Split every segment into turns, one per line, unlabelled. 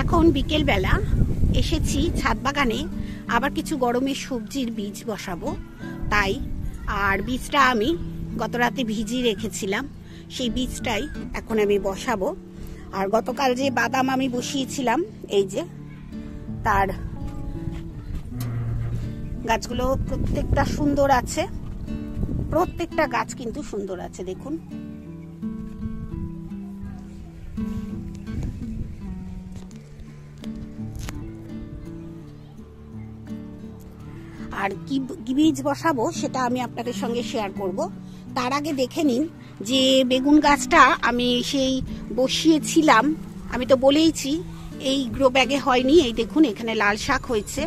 এখন বিকেল বেলা এসেছি ছাদ বাগানে, আবার কিছু গরমের সবজির বীজ বসাবো তাই। আর বীজটা আমি গত রাতে ভিজিয়ে রেখেছিলাম, সেই বীজটাই এখন আমি বসাবো। আর গতকাল যে বাদাম আমি বসিয়েছিলাম, এই যে তার গাছগুলো প্রত্যেকটা সুন্দর আছে, প্রত্যেকটা গাছ কিন্তু সুন্দর আছে দেখুন। আর কি বীজ বসাবো সেটা আমি আপনাদের সঙ্গে শেয়ার করব। তার আগে দেখে নিন যে বেগুন গাছটা আমি সেই বসিয়েছিলাম, আমি তো বলেইছি এই গ্রো ব্যাগে হয়নি। এই দেখুন এখানে লাল শাক হয়েছে,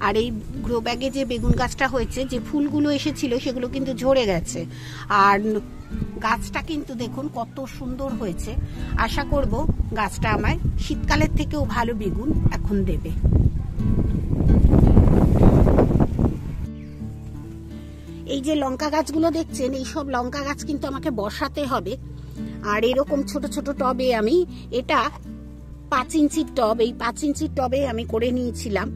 আর এই গ্রো ব্যাগে যে বেগুন গাছটা হয়েছে, যে ফুলগুলো এসেছিল সেগুলো কিন্তু ঝরে গেছে। আর গাছটা কিন্তু দেখুন কত সুন্দর হয়েছে। আশা করব গাছটা আমায় শীতকালের থেকেও ভালো বেগুন এখন দেবে। এই যে লঙ্কা গাছগুলো দেখছেন, এই সব লঙ্কা গাছ কিন্তু আমাকে বসাতে হবে। আর এরকম ছোট ছোট টবে আমি, এটা 5 ইঞ্চির টব, এই 5 ইঞ্চির টবে আমি করে নিয়েছিলাম।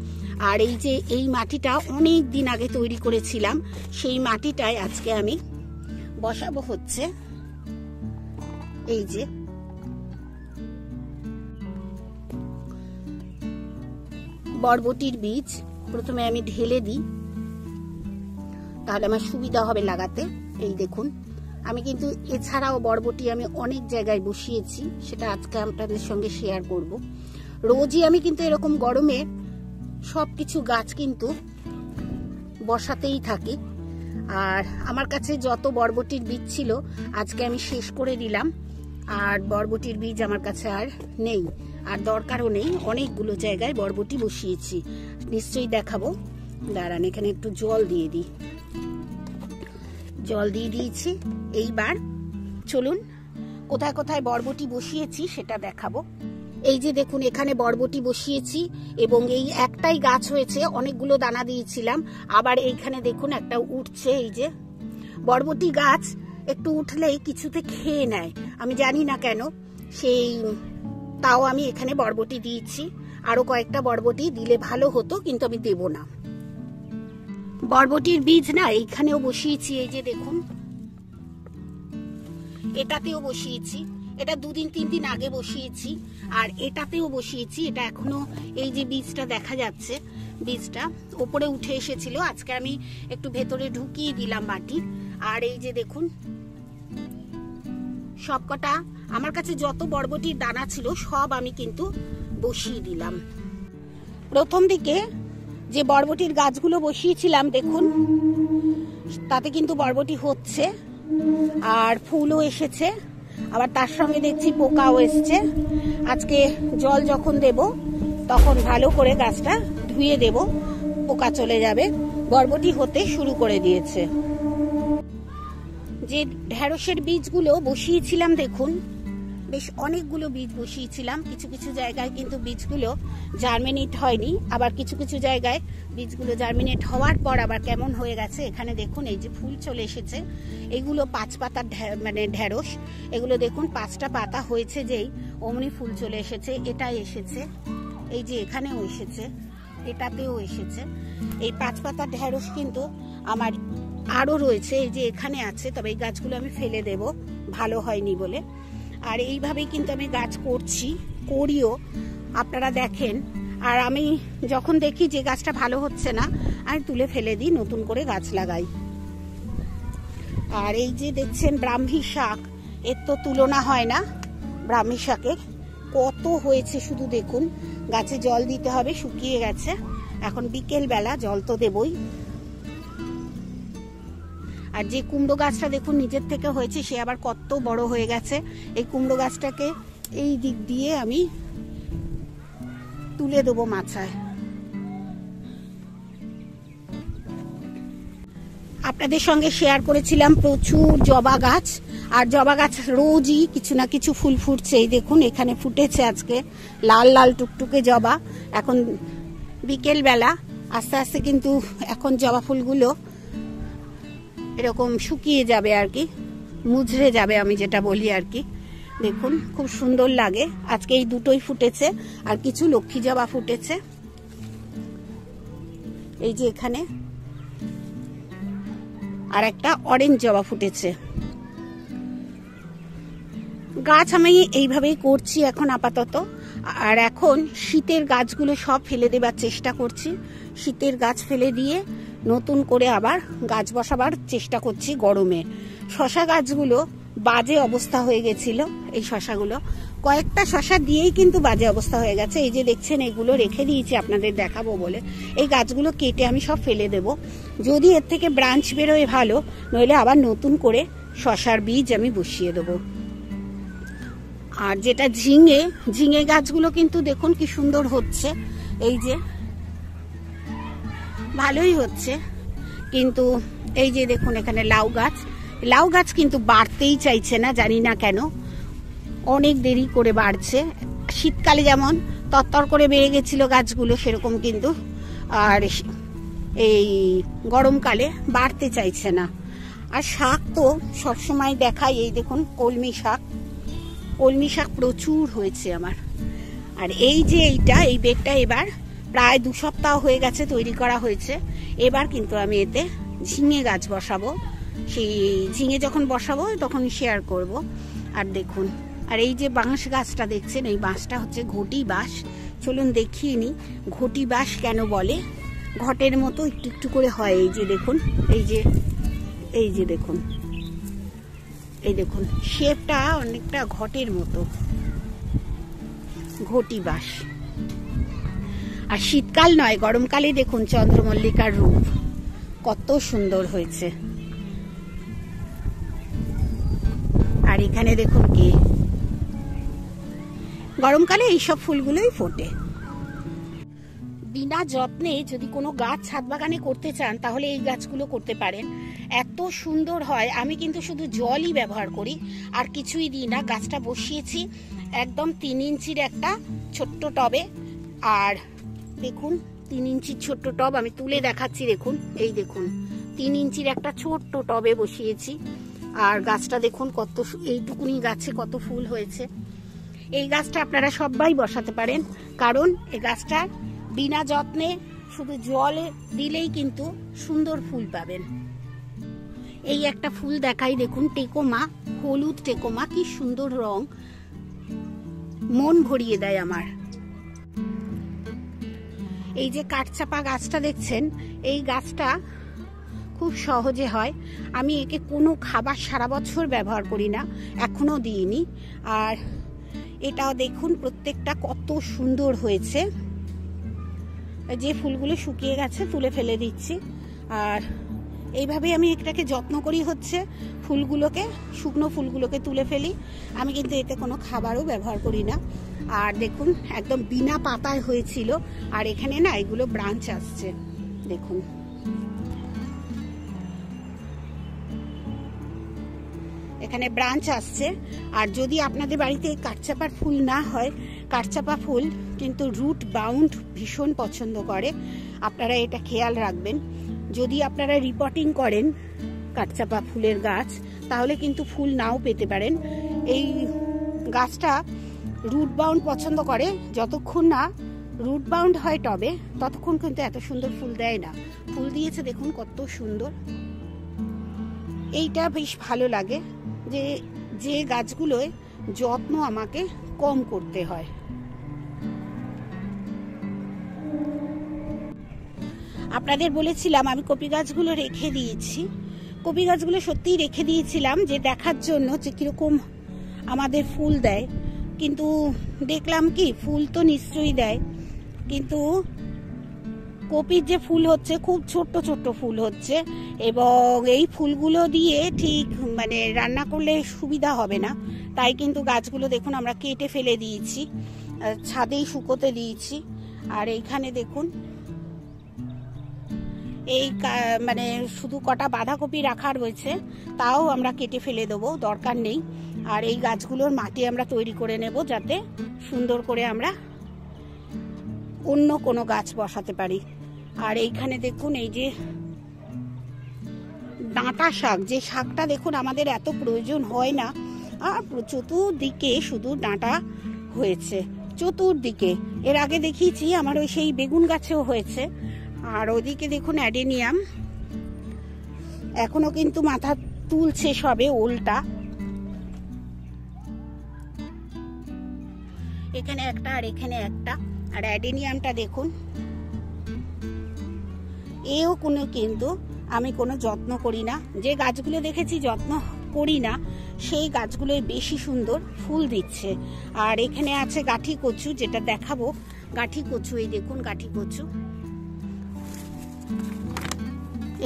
আর এই যে এই মাটিটা অনেক দিন আগে তৈরি করেছিলাম, সেই মাটিটাই আজকে আমি বসাবো হচ্ছে এই যে বরবটির বীজ। প্রথমে আমি ঢেলে দিই, তাহলে আমার সুবিধা হবে লাগাতে। এই দেখুন, আমি কিন্তু এছাড়াও বরবটি আমি অনেক জায়গায় বসিয়েছি, সেটা আজকে আপনাদের সঙ্গে শেয়ার করব। রোজই আমি কিন্তু এরকম গরমে সবকিছু গাছ কিন্তু বসাতেই থাকি। আর আমার কাছে যত বরবটির বীজ ছিল আজকে আমি শেষ করে দিলাম, আর বরবটির বীজ আমার কাছে আর নেই, আর দরকারও নেই। অনেকগুলো জায়গায় বরবটি বসিয়েছি, নিশ্চয়ই দেখাবো। দাঁড়ান, এখানে একটু জল দিয়ে দিই। জল দিয়ে দিয়েছি। এইবার চলুন কোথায় কোথায় বরবটি বসিয়েছি সেটা দেখাবো। এই যে দেখুন, এখানে বরবটি বসিয়েছি এবং এই একটাই গাছ হয়েছে, অনেকগুলো দানা দিয়েছিলাম। আবার এইখানে দেখুন একটা উঠছে। এই যে বরবটি গাছ একটু উঠলেই কিছুতে খেয়ে নেয়, আমি জানি না কেন, সেই তাও আমি এখানে বরবটি দিয়েছি। আরো কয়েকটা বরবটি দিলে ভালো হতো, কিন্তু আমি দেব না। বরবটির বীজ না এইখানেও বসিয়েছি, এই যে দেখুন এটাতেও বসিয়েছি। এটা 2-3 দিন আগে বসিয়েছি, আর এটাতেও বসিয়েছি। এটা এখনো এই যে বীজটা দেখা যাচ্ছে, বীজটা উপরে উঠে এসেছিল, আজকে আমি একটু ভেতরে ঢুকিয়ে দিলাম মাটি। আর এই যে দেখুন সবকটা আমার কাছে যত বরবটির দানা ছিল সব আমি কিন্তু বসিয়ে দিলাম। প্রথম দিকে যে বরবটির গাছগুলো বসিয়েছিলাম দেখুন, তাতে কিন্তু বরবটি হচ্ছে আর ফুলও এসেছে, আবার তার সঙ্গে দেখছি পোকাও এসছে। আজকে জল যখন দেব তখন ভালো করে গাছটা ধুয়ে দেব, পোকা চলে যাবে। বরবটি হতে শুরু করে দিয়েছে। যে ঢেঁড়সের বীজগুলো বসিয়েছিলাম দেখুন, বেশ অনেকগুলো বীজ বসিয়েছিলাম। কিছু কিছু জায়গায় কিন্তু বীজগুলো জার্মিনেট হয়নি, আবার কিছু কিছু জায়গায় বীজগুলো জার্মিনেট হওয়ার পর আবার কেমন হয়ে গেছে। এখানে দেখুন এই যে ফুল চলে এসেছে, এগুলো 5 পাতার মানে ঢেঁড়স। এগুলো দেখুন 5টা পাতা হয়েছে, যেই অমনি ফুল চলে এসেছে। এটাই এসেছে, এই যে এখানেও এসেছে, এটাতেও এসেছে। এই 5 পাতার ঢেঁড়স কিন্তু আমার আরো রয়েছে, এই যে এখানে আছে, তবে এই গাছগুলো আমি ফেলে দেব, ভালো হয়নি বলে। আর এইভাবেই কিন্তু আমি গাছ করিও, আপনারা দেখেন। আর আমি যখন দেখি যে গাছটা ভালো হচ্ছে না, আমি তুলে ফেলে দিই, নতুন করে গাছ লাগাই। আর এই যে দেখছেন ব্রাহ্মী শাক, এর তো তুলনা হয় না। ব্রাহ্মী শাকের কত হয়েছে শুধু দেখুন। গাছে জল দিতে হবে, শুকিয়ে গেছে। এখন বিকেল বেলা জল তো দেবই। আর যে কুমড়ো গাছটা দেখুন নিজের থেকে হয়েছে, সে আবার কত বড় হয়ে গেছে। এই কুমড়ো গাছটাকে এই দিক দিয়ে আমি তুলে দেবো মাচায়। আপনাদের সঙ্গে শেয়ার করেছিলাম প্রচুর জবা গাছ, আর জবা গাছ রোজই কিছু না কিছু ফুল ফুটছে। এই দেখুন এখানে ফুটেছে আজকে লাল লাল টুকটুকে জবা। এখন বিকেল বেলা আস্তে আস্তে কিন্তু এখন জবা ফুলগুলো এরকম শুকিয়ে যাবে আর কি, মুজড়ে যাবে, আমি যেটা বলি আর কি। দেখুন খুব সুন্দর লাগে। আজকে এই দুটোই ফুটেছে, আর কিছু লক্ষ্মী জবা ফুটেছে। এই যে এখানে আর একটা অরেঞ্জ জবা ফুটেছে। গাছ আমি এইভাবেই করছি এখন আপাতত। আর এখন শীতের গাছগুলো সব ফেলে দেবার চেষ্টা করছি। শীতের গাছ ফেলে দিয়ে নতুন করে আবার গাছ বসাবার চেষ্টা করছি গরমে। শশা গাছগুলো বাজে অবস্থা হয়ে গেছিল। এই শশাগুলো কয়েকটা শশা দিয়েই কিন্তু বাজে অবস্থা হয়ে গেছে। এই যে দেখছেন, এগুলো রেখে দিয়েছি আপনাদের দেখাবো বলে। এই গাছগুলো কেটে আমি সব ফেলে দেব। যদি এর থেকে ব্রাঞ্চ বেরোয় ভালো, নইলে আবার নতুন করে শশার বীজ আমি বসিয়ে দেবো। আর যেটা ঝিঙে গাছগুলো কিন্তু দেখুন কি সুন্দর হচ্ছে। এই যে ভালোই হচ্ছে, কিন্তু এই যে দেখুন এখানে লাউ গাছ কিন্তু বাড়তেই চাইছে না, জানি না কেন। অনেক দেরি করে বাড়ছে। শীতকালে যেমন তরতর করে বেড়ে গেছিল গাছগুলো, সেরকম কিন্তু আর এই গরমকালে বাড়তে চাইছে না। আর শাক তো সবসময় দেখাই, এই দেখুন কলমি শাক প্রচুর হয়েছে আমার। আর এই যে এই বেডটা এবার প্রায় 2 সপ্তাহ হয়ে গেছে তৈরি করা হয়েছে। এবার কিন্তু আমি এতে ঝিঙে গাছ বসাবো। সেই ঝিঙে যখন বসাবো তখন শেয়ার করব। আর দেখুন, আর এই যে বাঁশ গাছটা দেখছেন, এই বাঁশটা হচ্ছে ঘটি বাঁশ। চলুন দেখিয়ে নি ঘটি বাঁশ কেন বলে। ঘটের মতো একটু একটু করে হয়। এই যে দেখুন, এই যে দেখুন, এই দেখুন শেপটা অনেকটা ঘটের মতো, ঘটি বাঁশ। আর শীতকাল নয়, গরমকালে দেখুন চন্দ্রমল্লিকার রূপ কত সুন্দর হয়েছে। আর এখানে দেখুন কি, গরমকালে এইসব ফুলগুলোই ফোটে। বিনা যত্নে যদি কোনো গাছ ছাদ বাগানে করতে চান, তাহলে এই গাছগুলো করতে পারেন। এত সুন্দর হয়। আমি কিন্তু শুধু জলই ব্যবহার করি, আর কিছুই দিই না। গাছটা বসিয়েছি একদম 3 ইঞ্চির একটা ছোট্ট টবে। আর দেখুন 3 ইঞ্চির ছোট্ট টব, আমি তুলে দেখাচ্ছি। দেখুন, এই দেখুন 3 ইঞ্চির একটা ছোট্ট টবে বসিয়েছি। আর গাছটা দেখুন কত, এইটুকুনি গাছে কত ফুল হয়েছে। এই গাছটা আপনারা সবাই বসাতে পারেন, কারণ এই গাছটা বিনা যত্নে শুধু জল দিলেই কিন্তু সুন্দর ফুল পাবেন। এই একটা ফুল দেখাই, দেখুন টেকোমা, হলুদ টেকোমা, কি সুন্দর রং, মন ভরিয়ে দেয় আমার। এই যে কাঠচাপা গাছটা দেখছেন, এই গাছটা খুব সহজে হয়। আমি একে কোনো খাবার সারা বছর ব্যবহার করি না, এখনো দিইনি। আর এটাও দেখুন প্রত্যেকটা কত সুন্দর হয়েছে। যে ফুলগুলো শুকিয়ে গেছে তুলে ফেলে দিচ্ছি। আর এইভাবে আমি এটাকে যত্ন করি, হচ্ছে ফুলগুলোকে, শুকনো ফুলগুলোকে তুলে ফেলি। আমি কিন্তু এতে কোনো খাবারও ব্যবহার করি না। আর দেখুন একদম বিনা পাতায় হয়েছিল, আর এখানে না এগুলো ব্রাঞ্চ আসছে, দেখুন। এখানে ব্রাঞ্চ আসছে। আর যদি আপনাদের বাড়িতে কাঠচাপার ফুল না হয়, কাঠচাপা ফুল কিন্তু রুট বাউন্ড ভীষণ পছন্দ করে, আপনারা এটা খেয়াল রাখবেন। যদি আপনারা রিপোর্টিং করেন কাঠচাপা ফুলের গাছ, তাহলে কিন্তু ফুল নাও পেতে পারেন। এই গাছটা রুট বাউন্ড পছন্দ করে। যতক্ষণ না রুট বাউন্ড হয় টবে, ততক্ষণ কিন্তু এত সুন্দর ফুল দেয় না। ফুল দিয়েছে দেখুন কত সুন্দর। এইটা বেশ ভালো লাগে যে গাছগুলোয় যত্ন আমাকে কম করতে হয়। আপনাদের বলেছিলাম আমি কপি গাছগুলো রেখে দিয়েছি। কপি গাছগুলো সত্যিই রেখে দিয়েছিলাম যে দেখার জন্য যে কিরকম আমাদের ফুল দেয়, কিন্তু দেখলাম কি ফুল তো নিশ্চয়ই দেয়, কিন্তু কপির যে ফুল হচ্ছে খুব ছোট্ট ছোট্ট ফুল হচ্ছে, এবং এই ফুলগুলো দিয়ে ঠিক মানে রান্না করলে সুবিধা হবে না। তাই কিন্তু গাছগুলো দেখুন আমরা কেটে ফেলে দিয়েছি, ছাদেই শুকোতে দিয়েছি। আর এইখানে দেখুন এই মানে শুধু কটা বাঁধাকপি রাখা রয়েছে, তাও আমরা কেটে ফেলে দেবো, দরকার নেই। আর এই গাছগুলোর মাটি আমরা তৈরি করে নেব, যাতে সুন্দর করে আমরা অন্য কোনো গাছ বসাতে পারি। আর এইখানে দেখুন এই যে ডাঁটা শাক, যে শাকটা দেখুন আমাদের এত প্রয়োজন হয় না, আর চতুর্দিকে শুধু ডাঁটা হয়েছে, চতুর্দিকে। এর আগে দেখিয়েছি আমার ওই সেই বেগুন গাছেও হয়েছে। আর ওদিকে দেখুন অ্যাডেনিয়াম এখনো কিন্তু মাথা তুলছে সবে ওলটা। এখানে একটা আর এখানে একটা। আর অ্যাডেনিয়ামটা দেখুন, এও কিন্তু আমি কোনো যত্ন করি না। যে গাছগুলো দেখেছি যত্ন করি না সেই গাছগুলোই বেশি সুন্দর ফুল দিচ্ছে। আর এখানে আছে গাঠি কচু, যেটা দেখাবো গাঠি কচু। এই দেখুন গাঠি কচু।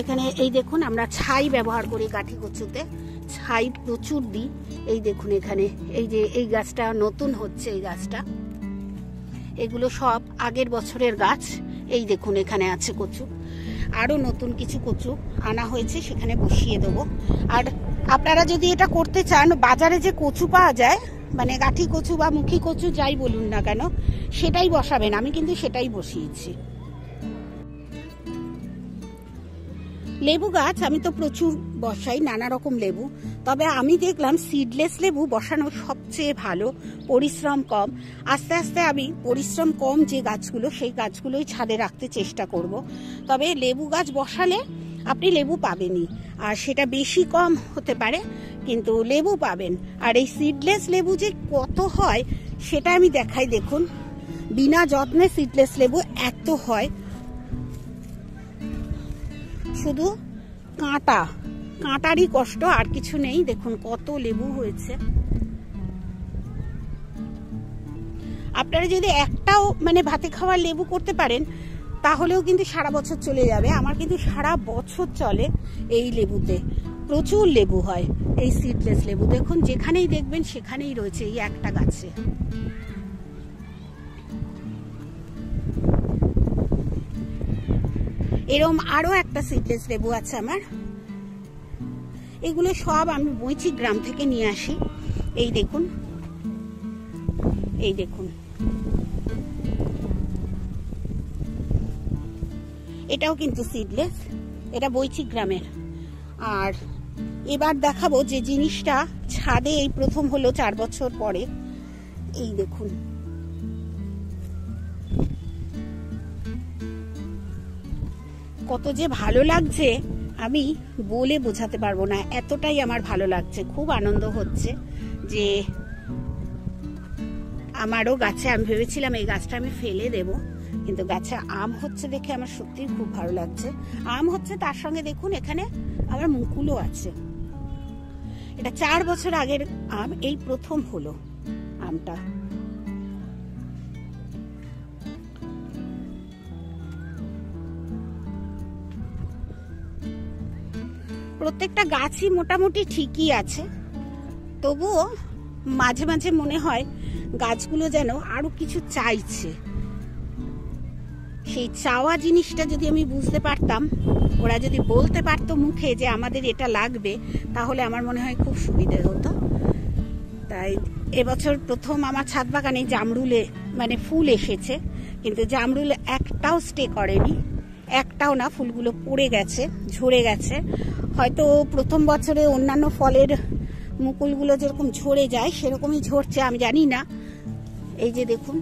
এখানে এই দেখুন আমরা ছাই ব্যবহার করি গাঠি কচুতে, ছাই প্রচুর দিই। এই দেখুন এখানে এই যে এই গাছটা নতুন হচ্ছে, এই গাছটা, এগুলো সব আগের বছরের গাছ। এই দেখুন এখানে আছে কচু, আরো নতুন কিছু কচু আনা হয়েছে, সেখানে বসিয়ে দেবো। আর আপনারা যদি এটা করতে চান, বাজারে যে কচু পাওয়া যায়, মানে গাঠি কচু বা মুখী কচু যাই বলুন না কেন, সেটাই বসাবেন। আমি কিন্তু সেটাই বসিয়েছি। লেবু গাছ আমি তো প্রচুর বসাই, নানা রকম লেবু। তবে আমি দেখলাম সিডলেস লেবু বসানো সবচেয়ে ভালো, পরিশ্রম কম। আস্তে আস্তে আমি পরিশ্রম কম যে গাছগুলো, সেই গাছগুলোই ছাদে রাখতে চেষ্টা করব। তবে লেবু গাছ বসালে আপনি লেবু পাবেনই, আর সেটা বেশি কম হতে পারে, কিন্তু লেবু পাবেন। আর এই সিডলেস লেবু যে কত হয় সেটা আমি দেখাই। দেখুন বিনা যত্নে সিডলেস লেবু এত হয়, শুধু কাঁটারই কষ্ট, আর কিছু নেই। দেখুন কত লেবু হয়েছে। আপনারা যদি একটাও মানে ভাতে খাওয়ার লেবু করতে পারেন, তাহলেও কিন্তু সারা বছর চলে যাবে। আমার কিন্তু সারা বছর চলে এই লেবুতে, প্রচুর লেবু হয় এই সিডলেস লেবু। দেখুন যেখানেই দেখবেন সেখানেই রয়েছে এই একটা গাছে। এরকম আরো একটা সিডলেস লেবু আছে আমার। এগুলো সব আমি বইচি গ্রাম থেকে নিয়ে আসি। এই দেখুন, এই দেখুন, এটাও কিন্তু সিডলেস, এটা বইচি গ্রামের। আর এবার দেখাবো যে জিনিসটা ছাদে এই প্রথম হলো 4 বছর পরে। এই দেখুন, কত যে ভালো লাগছে আমি বলে বোঝাতে পারবো না, এতটাই আমার ভালো লাগছে। খুব আনন্দ হচ্ছে যে আমারও গাছে, আমি ভেবেছিলাম এই গাছটা আমি ফেলে দেব, কিন্তু গাছে আম হচ্ছে দেখে আমার সত্যিই খুব ভালো লাগছে। আম হচ্ছে, তার সঙ্গে দেখুন এখানে আমার মুকুলও আছে। এটা 4 বছর আগের আম, এই প্রথম হলো আমটা। প্রত্যেকটা গাছই মোটামুটি ঠিকই আছে, তবুও মাঝে মাঝে মনে হয় গাছগুলো যেন আরো কিছু চাইছে। সেই চাওয়া জিনিসটা যদি আমি বুঝতে পারতাম, ওরা যদি বলতে পারতো মুখে যে আমাদের এটা লাগবে, তাহলে আমার মনে হয় খুব সুবিধা হতো। তাই এবছর প্রথম আমার ছাদ বাগানে জামরুলে মানে ফুল এসেছে, কিন্তু জামরুল একটাও স্টে করেনি, একটাও না। ফুলগুলো পড়ে গেছে, ঝরে গেছে। হয়তো প্রথম বছরে অন্যান্য ফলের মুকুলগুলো যেরকম ঝরে যায় সেরকমই ঝরছে, আমি জানি না। এই যে দেখুন,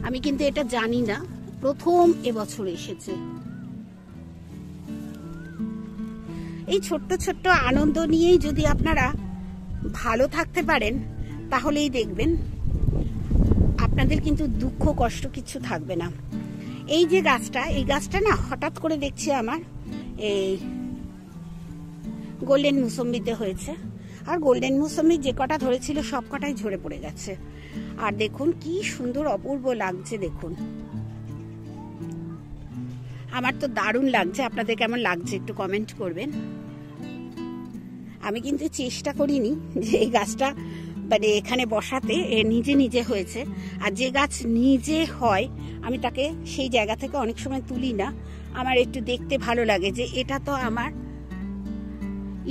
আমি কিন্তু এটা জানি না, প্রথম এবছর এসেছে। এই ছোট্ট ছোট্ট আনন্দ নিয়েই যদি আপনারা ভালো থাকতে পারেন, তাহলেই দেখবেন আপনাদের কিন্তু দুঃখ কষ্ট কিছু থাকবে না। এই যে গাছটা, এই গাছটা না হঠাৎ করে দেখছি আমার এই গোল্ডেন মুসম্বিতে হয়েছে। আর গোল্ডেন মুসম্বি যে কটা ধরেছিল সব কটাই ঝরে পড়ে গেছে। আর দেখুন কি সুন্দর অপূর্ব লাগছে, দেখুন। আমার তো দারুণ লাগছে, আপনাদের কেমন লাগছে একটু কমেন্ট করবেন। আমি কিন্তু চেষ্টা করিনি যে এই গাছটা মানে এখানে বসাতে, নিজে নিজে হয়েছে। আর যে গাছ নিজে হয় আমি তাকে সেই জায়গা থেকে অনেক সময় তুলি না। আমার একটু দেখতে ভালো লাগে যে এটা তো আমার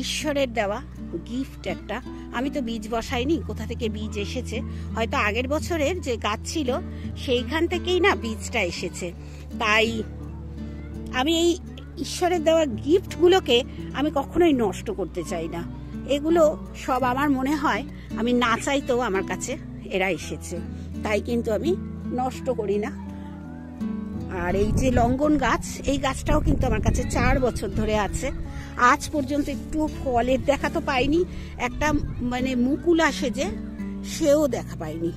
ঈশ্বরের দেওয়া গিফট একটা। আমি তো বীজ বসাইনি, কোথা থেকে বীজ এসেছে, হয়তো আগের বছরের যে গাছ ছিল সেইখান থেকেই না বীজটা এসেছে। তাই আমি এই ঈশ্বরের দেওয়া গিফটগুলোকে আমি কখনোই নষ্ট করতে চাই না। এগুলো সব আমার মনে হয় আমি না চাইতেও আমার কাছে এরা এসেছে, তাই কিন্তু আমি নষ্ট করি না। আর এই যে লঙ্গন গাছ, এই গাছটাও কিন্তু আমার কাছে 4 বছর ধরে আছে, আজ পর্যন্ত একটু ফলের দেখা তো পাইনি, একটা মানে মুকুল আসে যে সেও দেখা পাইনি।